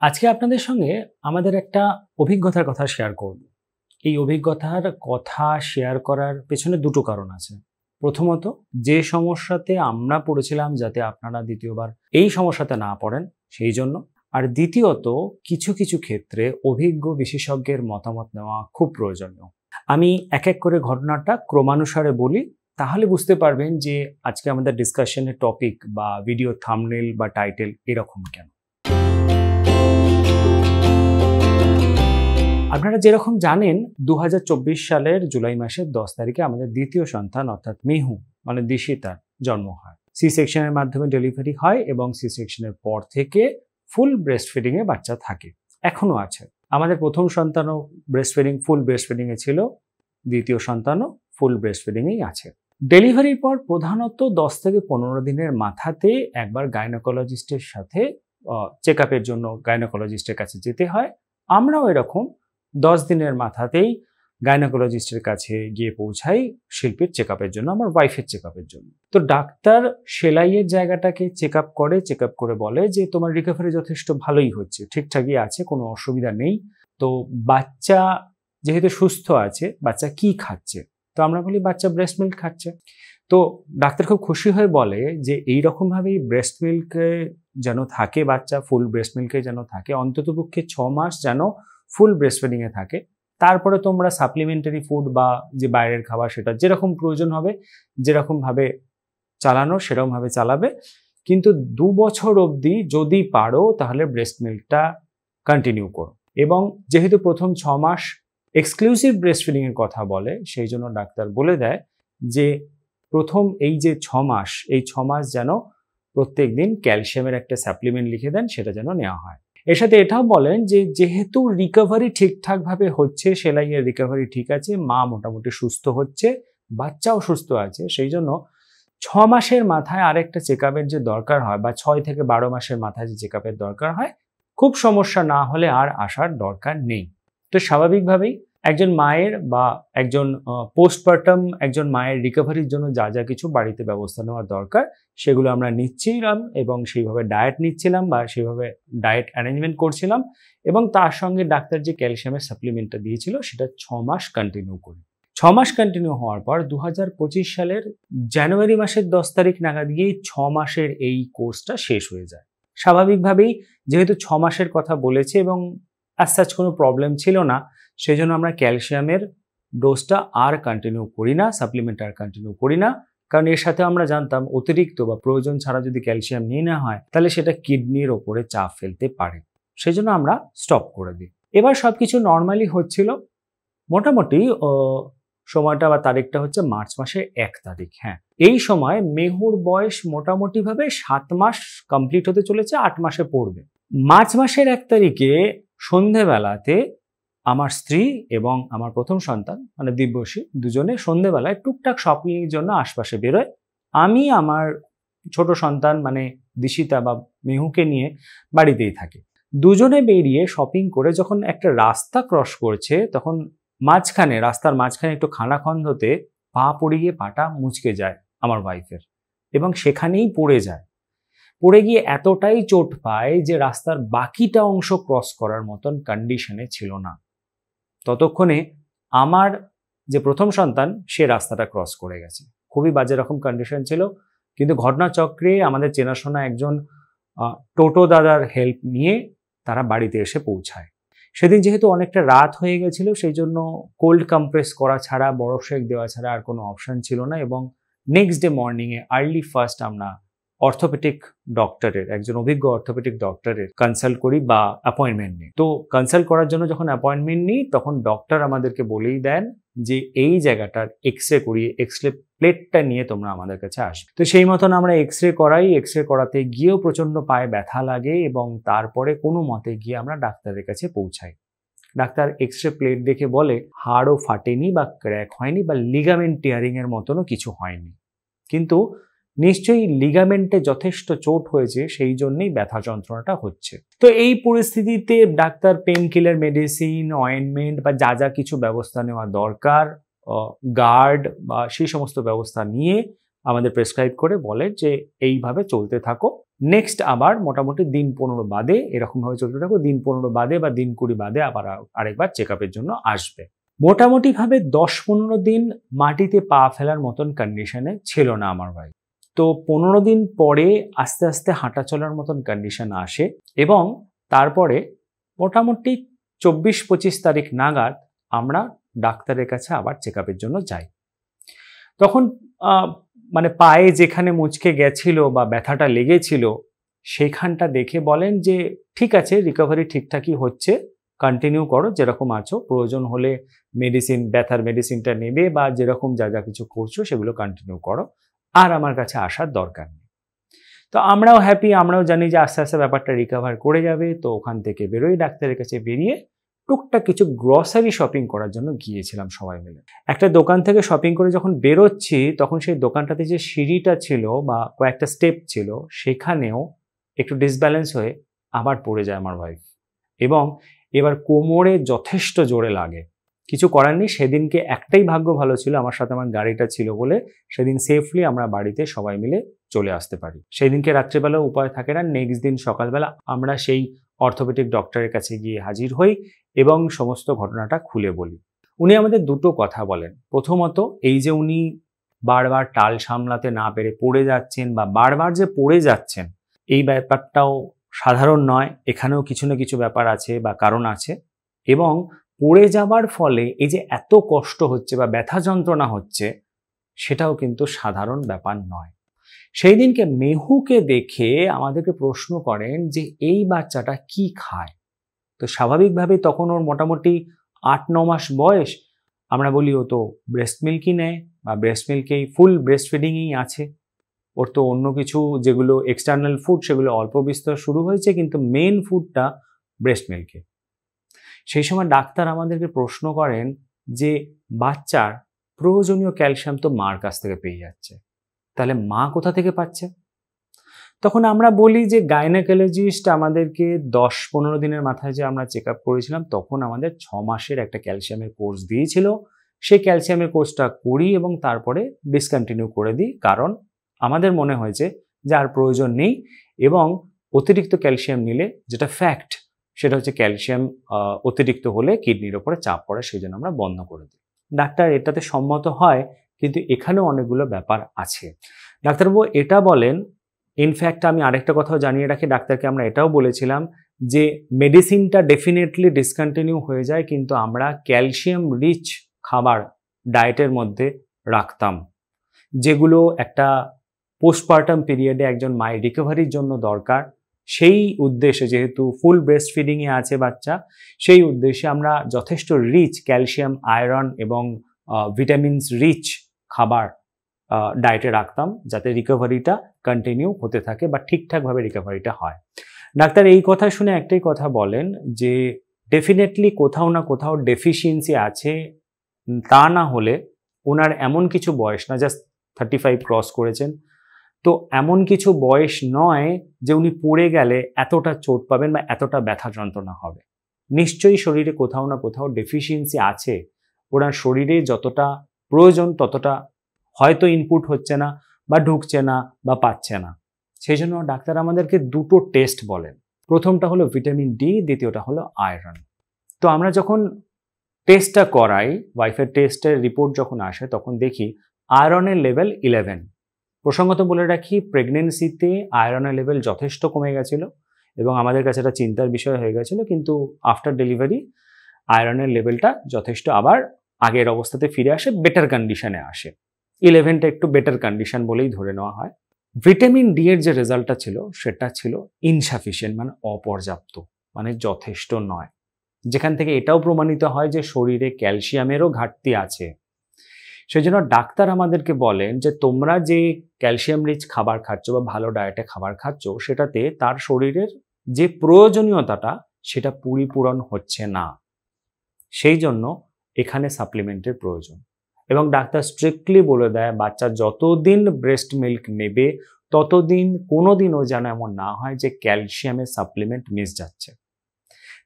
আজকে আপনাদের সঙ্গে আমাদের একটা অভিজ্ঞতার কথা শেয়ার করব। এই অভিজ্ঞতার কথা শেয়ার করার পেছনে দুটো কারণ আছে। প্রথমত, যে সমস্যাতে আমরা পড়েছিলাম যাতে আপনারা দ্বিতীয়বার এই সমস্যাতে না পড়েন সেই জন্য। আর দ্বিতীয়ত, কিছু কিছু ক্ষেত্রে অভিজ্ঞ বিশেষজ্ঞের মতামত নেওয়া খুব প্রয়োজনীয়। আমি এক এক করে ঘটনাটা ক্রমানুসারে বলি, তাহলে বুঝতে পারবেন যে আজকে আমাদের ডিসকাশনের টপিক বা ভিডিও থাম্বনেল বা টাইটেল এরকম কেন। আপনারা যেরকম জানেন 2024 সালের জুলাই মাসের 10 তারিখে আমাদের দ্বিতীয় সন্তান অর্থাৎ মেহু মানে দিশিতার জন্ম হয়। সি সেকশনের মাধ্যমে ডেলিভারি হয় এবং সি সেকশনের পর থেকে ফুল ব্রেস্ট ফিডিং এ বাচ্চা থাকে, এখনো আছে। আমাদের প্রথম সন্তানও ফুল ব্রেস্ট ফিডিং এ ছিল, দ্বিতীয় সন্তানও ফুল ব্রেস্ট ফিডিং এই আছে। ডেলিভারির পর প্রধানত 10 থেকে 15 দিনের মাথাতে একবার গাইনোকোলজিস্টের সাথে চেক আপের জন্য গাইনোকোলজিস্টের কাছে যেতে হয়। আমরাও এরকম 10 দিনের মাথাতেই গাইনোকোলজিস্টের কাছে গিয়ে পৌঁছাই শিল্পীর চেক আপের জন্য, আমার ওয়াইফের চেক আপের জন্য। তো ডাক্তার সেলাইয়ের জায়গাটাকে চেক আপ করে বলে যে তোমার রিকভারি যথেষ্ট ভালোই হচ্ছে, ঠিকঠাকই আছে, কোনো অসুবিধা নেই। তো বাচ্চা যেহেতু সুস্থ আছে, বাচ্চা কি খাচ্ছে? তো আমরা বলি বাচ্চা ব্রেস্ট মিল্ক খাচ্ছে। তো ডাক্তার খুব খুশি হয়ে বলে যে এইরকমভাবেই ব্রেস্ট মিল্কে যেন থাকে, বাচ্চা ফুল ব্রেস্ট মিল্কে যেন থাকে, অন্ততপক্ষে 6 মাস যেন ফুল ব্রেস্ট ফিডিং এ থাকে। তারপরে তোমরা সাপ্লিমেন্টারি ফুড বা যে বাইরের খাবার সেটা যেরকম প্রয়োজন হবে, যেরকমভাবে চালানো সেরকমভাবে চালাবে, কিন্তু 2 বছর অবধি যদি পারো তাহলে ব্রেস্ট মিল্কটা কন্টিনিউ করো। এবং যেহেতু প্রথম 6 মাস এক্সক্লুসিভ ব্রেস্ট ফিডিং এর কথা বলে, সেই জন্য ডাক্তার বলে দেয় যে প্রথম এই যে 6 মাস, এই 6 মাস যেন প্রত্যেক দিন ক্যালসিয়ামের একটা সাপ্লিমেন্ট লিখে দেন, সেটা যেন নেওয়া হয়। এর সাথে এটাও বলেন যে যেহেতু রিকভারি ঠিকঠাকভাবে হচ্ছে, সেলাইয়ের রিকভারি ঠিক আছে, মা মোটামুটি সুস্থ হচ্ছে, বাচ্চাও সুস্থ আছে, সেই জন্য 6 মাসের মাথায় আরেকটা চেক আপের যে দরকার হয় বা 6 থেকে 12 মাসের মাথায় যে চেক আপের দরকার হয়, খুব সমস্যা না হলে আর আসার দরকার নেই। তো স্বাভাবিকভাবেই একজন মায়ের বা একজন পোস্টপার্টাম একজন মায়ের রিকভারির জন্য যা যা কিছু বাড়িতে ব্যবস্থা নেওয়া দরকার সেগুলো আমরা নিচ্ছিলাম এবং সেইভাবে ডায়েট নিচ্ছিলাম বা সেইভাবে ডায়েট অ্যারেঞ্জমেন্ট করছিলাম, এবং তার সঙ্গে ডাক্তার যে ক্যালসিয়ামের সাপ্লিমেন্টটা দিয়েছিল সেটা 6 মাস কন্টিনিউ করি। 6 মাস কন্টিনিউ হওয়ার পর 2025 সালের জানুয়ারি মাসের 10 তারিখ নাগাদ গিয়ে 6 মাসের এই কোর্সটা শেষ হয়ে যায়। স্বাভাবিকভাবেই যেহেতু 6 মাসের কথা বলেছে এবং অ্যাজ সাচ কোনো প্রবলেম ছিল না, সেই জন্য আমরা ক্যালসিয়ামের ডোজটা আর কন্টিনিউ করি না, সাপ্লিমেন্ট আর কন্টিনিউ করি না, কারণ এর সাথে আমরা জানতাম অতিরিক্ত বা প্রয়োজন ছাড়া যদি ক্যালসিয়াম নিয়ে নেওয়া হয় তাহলে সেটা কিডনির ওপরে চাপ ফেলতে পারে, সেই জন্য আমরা স্টপ করে দিই। এবার সবকিছু নর্মালি হচ্ছিল মোটামুটি। সময়টা বা তারিখটা হচ্ছে মার্চ মাসের 1 তারিখ। হ্যাঁ, এই সময় মেহুর বয়স মোটামুটিভাবে 7 মাস কমপ্লিট হতে চলেছে, 8 মাসে পড়বে। মার্চ মাসের 1 তারিখে সন্ধেবেলাতে আমার স্ত্রী এবং আমার প্রথম সন্তান মানে দিব্যশ্রী দুজনে সন্ধেবেলায় টুকটাক শপিং এর জন্য আশপাশে বেরোয়। আমি আমার ছোট সন্তান মানে দিশিতা বা মেহুকে নিয়ে বাড়িতেই থাকি। দুজনে বেরিয়ে শপিং করে যখন একটা রাস্তা ক্রস করছে, তখন রাস্তার মাঝখানে একটু খানাখন্দতে পা পড়ে গিয়ে পাটা মুচকে যায় আমার ওয়াইফের, এবং সেখানেই পড়ে যায়। পড়ে গিয়ে এতটাই চোট পায় যে রাস্তার বাকিটা অংশ ক্রস করার মতন কন্ডিশনে ছিল না। ততক্ষণে আমার যে প্রথম সন্তান সে রাস্তাটা ক্রস করে গেছে, খুবই বাজে রকম কন্ডিশন ছিল। কিন্তু ঘটনাচক্রে আমাদের চেনাশোনা একজন টোটো দাদার হেল্প নিয়ে তারা বাড়িতে এসে পৌঁছায়। সেদিন যেহেতু অনেকটা রাত হয়ে গেছিল, সেই জন্য কোল্ড কম্প্রেস করা ছাড়া, বরফ শেক দেওয়া ছাড়া আর কোনো অপশন ছিল না, এবং নেক্সট ডে মর্নিংয়ে আর্লি ফার্স্ট আমরা অর্থোপেডিক ডক্টরের, একজন অভিজ্ঞ অর্থোপেডিক ডক্টরের কনসাল্ট করি বা অ্যাপয়েন্টমেন্ট নিই। তো কনসাল্ট করার জন্য যখন অ্যাপয়েন্টমেন্ট নিই তখন ডক্টর আমাদেরকে বলেই দেন যে এই জায়গাটার এক্সরে করিয়ে, এক্সরে প্লেটটা নিয়ে তোমরা আমাদের কাছে আসবে। তো সেই মতন আমরা এক্সরে করাই। এক্সরে করাতে গিয়েও প্রচণ্ড পায়ে ব্যথা লাগে এবং তারপরে কোনো মতে গিয়ে আমরা ডাক্তারের কাছে পৌঁছাই। ডাক্তার এক্সরে প্লেট দেখে বলে হাড়ও ফাটেনি বা ক্র্যাক হয়নি বা লিগামেন্ট টিয়ারিং এর মতনও কিছু হয়নি, কিন্তু নিশ্চয়ই লিগামেন্টে যথেষ্ট চোট হয়েছে, সেই জন্যই ব্যথা যন্ত্রণাটা হচ্ছে। তো এই পরিস্থিতিতে doctor pain killer medicine, ointment বা যা যা কিছু ব্যবস্থা নেওয়া দরকার, গার্ড বা সেই সমস্ত ব্যবস্থা নিয়ে আমাদের প্রেসক্রাইব করে বলে যে এইভাবে চলতে থাকো, নেক্সট আবার মোটামুটি দিন 15 বাদে এরকমভাবে চলতে থাকো, দিন 15 বাদে বা দিন 20 বাদে আবার আরেকবার চেক আপের জন্য আসবে। মোটামুটিভাবে 10-15 দিন মাটিতে পা ফেলার মতন কন্ডিশনে ছিল না আমার ভাই। তো 15 দিন পরে আস্তে আস্তে হাঁটা চলার মতন কন্ডিশন আসে এবং তারপরে মোটামুটি 24-25 তারিখ নাগাদ আমরা ডাক্তারের কাছে আবার চেক আপের জন্য যাই। তখন মানে পায়ে যেখানে মুচকে গেছিল বা ব্যথাটা লেগেছিল সেখানটা দেখে বলেন যে ঠিক আছে, রিকভারি ঠিকঠাকই হচ্ছে, কন্টিনিউ করো যেরকম আছো, প্রয়োজন হলে মেডিসিন, ব্যথার মেডিসিনটা নেবে বা যেরকম যা যা কিছু করছো সেগুলো কন্টিনিউ করো, আর আমার কাছে আসার দরকার নেই। তো আমরাও হ্যাপি, আমরাও জানি যে আস্তে আস্তে ব্যাপারটা রিকভার করে যাবে। তো ওখান থেকে বেরোই, ডাক্তারের কাছে বেরিয়ে টুকটাক কিছু গ্রসারি শপিং করার জন্য গিয়েছিলাম সবাই মিলে। একটা দোকান থেকে শপিং করে যখন বেরোচ্ছি তখন সেই দোকানটাতে যে সিঁড়িটা ছিল বা কয়েকটা স্টেপ ছিল সেখানেও একটু ডিসব্যালেন্স হয়ে আবার পড়ে যায় আমার ওয়াইফ, এবং এবার কোমরে যথেষ্ট জোরে লাগে। কিছু করার নেই, সেদিনকে একটাই ভাগ্য ভালো ছিল, আমার সাথে আমার গাড়িটা ছিল বলে সেদিন সেফলি আমরা বাড়িতে সবাই মিলে চলে আসতে পারি। সেই দিনকে রাত্রেবেলা উপায় থাকে না, নেক্সট দিন সকালবেলা আমরা সেই অর্থোপেডিক ডক্টরের কাছে গিয়ে হাজির হই এবং সমস্ত ঘটনাটা খুলে বলি। উনি আমাদের দুটো কথা বলেন। প্রথমত, এই যে উনি বারবার টাল সামলাতে না পেরে পড়ে যাচ্ছেন বা বারবার যে পড়ে যাচ্ছেন, এই ব্যাপারটাও সাধারণ নয়, এখানেও কিছু না কিছু ব্যাপার আছে বা কারণ আছে, এবং পড়ে যাবার ফলে এই যে এত কষ্ট হচ্ছে বা ব্যথা যন্ত্রণা হচ্ছে সেটাও কিন্তু সাধারণ ব্যাপার নয়। সেই দিনকে মেহুকে দেখে আমাদেরকে প্রশ্ন করেন যে এই বাচ্চাটা কি খায়। তো স্বাভাবিকভাবে তখন ওর মোটামুটি 8-9 মাস বয়স। আমরা বলি ও তো ব্রেস্ট মিল্কই নেয় বা ব্রেস্ট মিল্কেই ফুল ব্রেস্ট ফিডিংয়েই আছে, ওর তো অন্য কিছু যেগুলো এক্সটার্নাল ফুড সেগুলো অল্প বিস্তর শুরু হয়েছে, কিন্তু মেন ফুডটা ব্রেস্ট মিল্কে। সেই সময় ডাক্তার আমাদেরকে প্রশ্ন করেন যে বাচ্চার প্রয়োজনীয় ক্যালসিয়াম তো মার কাছ থেকে পেয়ে যাচ্ছে, তাহলে মা কোথা থেকে পাচ্ছে? তখন আমরা বলি যে গাইনোকোলজিস্ট আমাদেরকে 10-15 দিনের মাথায় যে আমরা চেক আপ করেছিলাম তখন আমাদের 6 মাসের একটা ক্যালসিয়ামের কোর্স দিয়েছিল। সেই ক্যালসিয়ামের কোর্সটা করি এবং তারপরে ডিসকন্টিনিউ করে দিই, কারণ আমাদের মনে হয়েছে যে আর প্রয়োজন নেই, এবং অতিরিক্ত ক্যালসিয়াম নিলে যেটা ফ্যাক্ট সেটা হচ্ছে ক্যালসিয়াম অতিরিক্ত হলে কিডনির ওপরে চাপ পড়ে, সেই জন্য আমরা বন্ধ করে দিই। ডাক্তার এটাতে সম্মত হয়, কিন্তু এখানেও অনেকগুলো ব্যাপার আছে। ডাক্তারবাবু এটা বলেন, ইনফ্যাক্ট আমি আরেকটা কথাও জানিয়ে রাখি, ডাক্তারকে আমরা এটাও বলেছিলাম যে মেডিসিনটা ডেফিনেটলি ডিসকন্টিনিউ হয়ে যায়, কিন্তু আমরা ক্যালসিয়াম রিচ খাবার ডায়েটের মধ্যে রাখতাম, যেগুলো একটা পোস্টপার্টাম পিরিয়ডে একজন মায়ের রিকভারির জন্য দরকার। সেই উদ্দেশ্যে, যেহেতু ফুল ব্রেস্ট ফিডিংয়ে আছে বাচ্চা, সেই উদ্দেশ্যে আমরা যথেষ্ট রিচ ক্যালসিয়াম, আয়রন এবং ভিটামিনস রিচ খাবার ডায়েটে রাখতাম, যাতে রিকভারিটা কন্টিনিউ হতে থাকে বা ঠিকঠাকভাবে রিকভারিটা হয়। ডাক্তার এই কথা শুনে একটাই কথা বলেন যে ডেফিনেটলি কোথাও না কোথাও ডেফিসিয়েন্সি আছে, তা না হলে ওনার এমন কিছু বয়স না, জাস্ট 35 ক্রস করেছেন, তো এমন কিছু বয়স নয় যে উনি পড়ে গেলে এতটা চোট পাবেন বা এতটা ব্যথা যন্ত্রণা হবে। নিশ্চয়ই শরীরে কোথাও না কোথাও ডেফিসিয়েন্সি আছে, ওনার শরীরে যতটা প্রয়োজন ততটা হয়তো ইনপুট হচ্ছে না বা ঢুকছে না বা পাচ্ছে না। সেই জন্য ডাক্তার আমাদেরকে দুটো টেস্ট বলেন। প্রথমটা হলো ভিটামিন ডি, দ্বিতীয়টা হলো আয়রন। তো আমরা যখন টেস্টটা করাই, ওয়াইফের টেস্টের রিপোর্ট যখন আসে তখন দেখি আয়রনের লেভেল 11। প্রসঙ্গত বলে রাখি, প্রেগনেন্সিতে আয়রনের লেভেল যথেষ্ট কমে গেছিল এবং আমাদের কাছে এটা চিন্তার বিষয় হয়ে গেছিল, কিন্তু আফটার ডেলিভারি আয়রনের লেভেলটা যথেষ্ট আবার আগের অবস্থাতে ফিরে আসে, বেটার কন্ডিশনে আসে। 11টা একটু বেটার কন্ডিশন বলেই ধরে নেওয়া হয়। ভিটামিন ডি এর যে রেজাল্টটা ছিল সেটা ছিল ইনসাফিসিয়েন্ট, মানে অপর্যাপ্ত, মানে যথেষ্ট নয়, যেখান থেকে এটাও প্রমাণিত হয় যে শরীরে ক্যালসিয়ামেরও ঘাটতি আছে। সেই জন্য ডাক্তার আমাদেরকে বলেন যে তোমরা যে ক্যালসিয়াম রিচ খাবার খাচ্ছ বা ভালো ডায়েটে খাবার খাচ্ছ, সেটাতে তার শরীরের যে প্রয়োজনীয়তাটা সেটা পরিপূরণ হচ্ছে না, সেই জন্য এখানে সাপ্লিমেন্টের প্রয়োজন। এবং ডাক্তার স্ট্রিক্টলি বলে দেয় বাচ্চা যতদিন ব্রেস্ট মিল্ক নেবে ততদিন কোনোদিনও যেন এমন না হয় যে ক্যালসিয়ামের সাপ্লিমেন্ট মিস যাচ্ছে।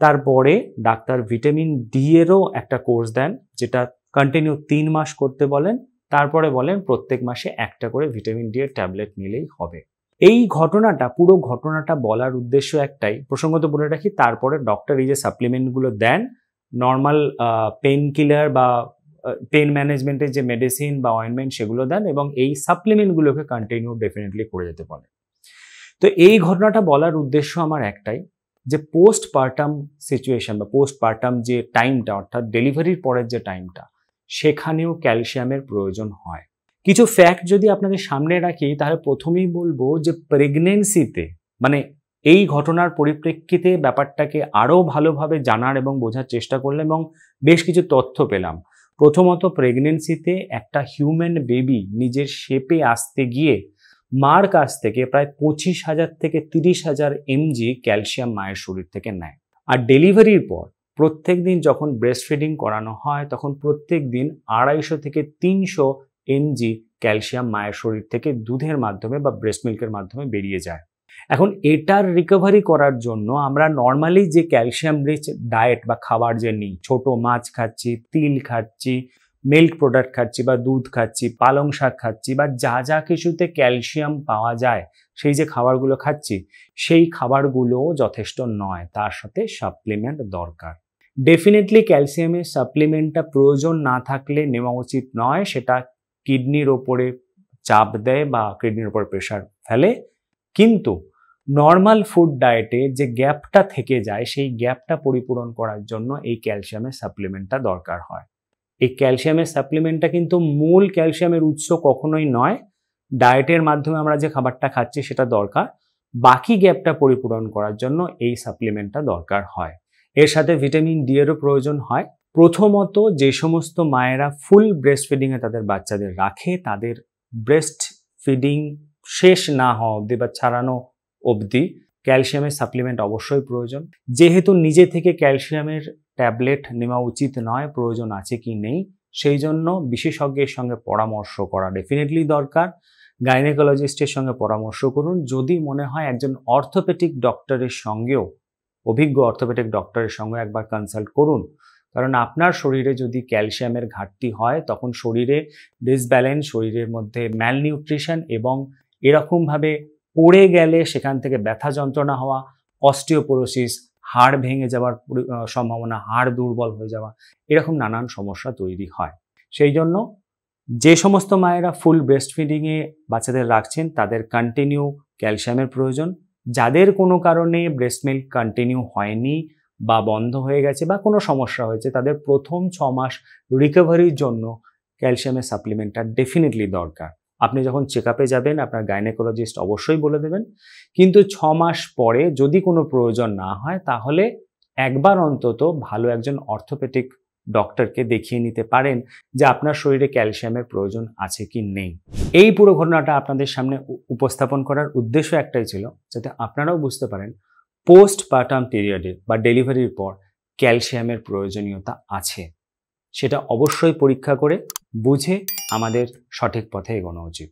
তারপরে ডাক্তার ভিটামিন ডি এরও একটা কোর্স দেন, যেটা কন্টিনিউ 3 মাস করতে বলেন, তারপরে বলেন প্রত্যেক মাসে একটা করে ভিটামিন ডি এর ট্যাবলেট নিলেই হবে। এই ঘটনাটা, পুরো ঘটনাটা বলার উদ্দেশ্য একটাই, প্রসঙ্গত বলে রাখি, তারপরে ডক্টর এই যে সাপ্লিমেন্টগুলো দেন, নর্মাল পেন কিলার বা পেন ম্যানেজমেন্টের যে মেডিসিন বা অয়েনমেন্ট সেগুলো দেন, এবং এই সাপ্লিমেন্টগুলোকে কন্টিনিউ ডেফিনেটলি করে যেতে বলে। তো এই ঘটনাটা বলার উদ্দেশ্য আমার একটাই, যে পোস্টপার্টাম সিচুয়েশন বা পোস্টপার্টাম যে টাইমটা, অর্থাৎ ডেলিভারির পরের যে টাইমটা, সেখানেও ক্যালসিয়ামের প্রয়োজন হয়। কিছু ফ্যাক্ট যদি আপনাদের সামনে রাখি, তাহলে প্রথমেই বলবো যে প্রেগনেন্সিতে, মানে এই ঘটনার পরিপ্রেক্ষিতে ব্যাপারটাকে আরও ভালোভাবে জানার এবং বোঝার চেষ্টা করলাম এবং বেশ কিছু তথ্য পেলাম। প্রথমত, প্রেগনেন্সিতে একটা হিউম্যান বেবি নিজের শেপে আসতে গিয়ে মার কাছ থেকে প্রায় 25,000 থেকে 30,000 mg ক্যালসিয়াম মায়ের শরীর থেকে নেয়। আর ডেলিভারির পর প্রত্যেক দিন যখন ব্রেস্ট ফিডিং করানো হয়, তখন প্রত্যেক দিন 250 থেকে 300 mg ক্যালসিয়াম মায়ের শরীর থেকে দুধের মাধ্যমে বা ব্রেস্ট মিল্কের মাধ্যমে বেরিয়ে যায়। এখন এটার রিকভারি করার জন্য আমরা নর্মালি যে ক্যালসিয়াম রিচ ডায়েট বা খাবার যে নিই, ছোট মাছ খাচ্ছি, তিল খাচ্ছি, মিল্ক প্রোডাক্ট খাচ্ছি বা দুধ খাচ্ছি, পালং শাক খাচ্ছি, বা যা যা কিছুতে ক্যালসিয়াম পাওয়া যায় সেই যে খাবারগুলো খাচ্ছি, সেই খাবারগুলোও যথেষ্ট নয়, তার সাথে সাপ্লিমেন্ট দরকার। ডেফিনেটলি ক্যালসিয়ামের সাপ্লিমেন্টটা প্রয়োজন না থাকলে নেওয়া উচিত নয়, সেটা কিডনির ওপরে চাপ দেয় বা কিডনির ওপর প্রেশার ফেলে। কিন্তু নর্মাল ফুড ডায়েটে যে গ্যাপটা থেকে যায়, সেই গ্যাপটা পরিপূরণ করার জন্য এই ক্যালসিয়ামের সাপ্লিমেন্টটা দরকার হয়। এই ক্যালসিয়ামের সাপ্লিমেন্টটা কিন্তু মূল ক্যালসিয়ামের উৎস কখনোই নয়। ডায়েটের মাধ্যমে আমরা যে খাবারটা খাচ্ছি সেটা দরকার, বাকি গ্যাপটা পরিপূরণ করার জন্য এই সাপ্লিমেন্টটা দরকার হয়। এর সাথে ভিটামিন ডি এরও প্রয়োজন হয়। প্রথমত, যে সমস্ত মায়েরা ফুল ব্রেস্ট ফিডিংয়ে তাদের বাচ্চাদের রাখে, তাদের ব্রেস্ট ফিডিং শেষ না হওয়া অবধি বা ছাড়ানো অবধি ক্যালসিয়ামের সাপ্লিমেন্ট অবশ্যই প্রয়োজন। যেহেতু নিজে থেকে ক্যালসিয়ামের ট্যাবলেট নেওয়া উচিত নয়, প্রয়োজন আছে কি নেই সেই জন্য বিশেষজ্ঞের সঙ্গে পরামর্শ করা ডেফিনেটলি দরকার। গাইনেকোলজিস্টের সঙ্গে পরামর্শ করুন। যদি মনে হয় একজন অর্থোপেডিক ডক্টরের সঙ্গেও, অভিজ্ঞ অর্থোপেডিক ডক্টরের সঙ্গে একবার কনসাল্ট করুন, কারণ আপনার শরীরে যদি ক্যালসিয়ামের ঘাটতি হয়, তখন শরীরে ডিসব্যালেন্স, শরীরের মধ্যে ম্যালনিউট্রিশন এবং এরকমভাবে পড়ে গেলে সেখান থেকে ব্যথা যন্ত্রণা হওয়া, অস্টিওপোরোসিস, হাড় ভেঙে যাওয়ার সম্ভাবনা, হাড় দুর্বল হয়ে যাওয়া, এরকম নানান সমস্যা তৈরি হয়। সেই জন্য যে সমস্ত মায়েরা ফুল ব্রেস্ট ফিডিংয়ে বাচ্চাদের রাখছেন, তাদের কন্টিনিউ ক্যালসিয়ামের প্রয়োজন। যাদের কোনো কারণে ব্রেস্ট মিল্ক কন্টিনিউ হয়নি বা বন্ধ হয়ে গেছে বা কোনো সমস্যা হয়েছে, তাদের প্রথম 6 মাস রিকভারির জন্য ক্যালসিয়ামের সাপ্লিমেন্টটা ডেফিনেটলি দরকার। আপনি যখন চেক আপে যাবেন, আপনার গাইনেকোলজিস্ট অবশ্যই বলে দেবেন। কিন্তু 6 মাস পরে যদি কোনো প্রয়োজন না হয়, তাহলে একবার অন্তত ভালো একজন অর্থোপেডিক ডক্টরকে দেখিয়ে নিতে পারেন যে আপনার শরীরে ক্যালসিয়ামের প্রয়োজন আছে কি নেই। এই পুরো ঘটনাটা আপনাদের সামনে উপস্থাপন করার উদ্দেশ্য একটাই ছিল, যাতে আপনারাও বুঝতে পারেন পোস্টপার্টাম পিরিয়ডে বা ডেলিভারির পর ক্যালসিয়ামের প্রয়োজনীয়তা আছে। সেটা অবশ্যই পরীক্ষা করে বুঝে আমাদের সঠিক পথে এগোনো উচিত।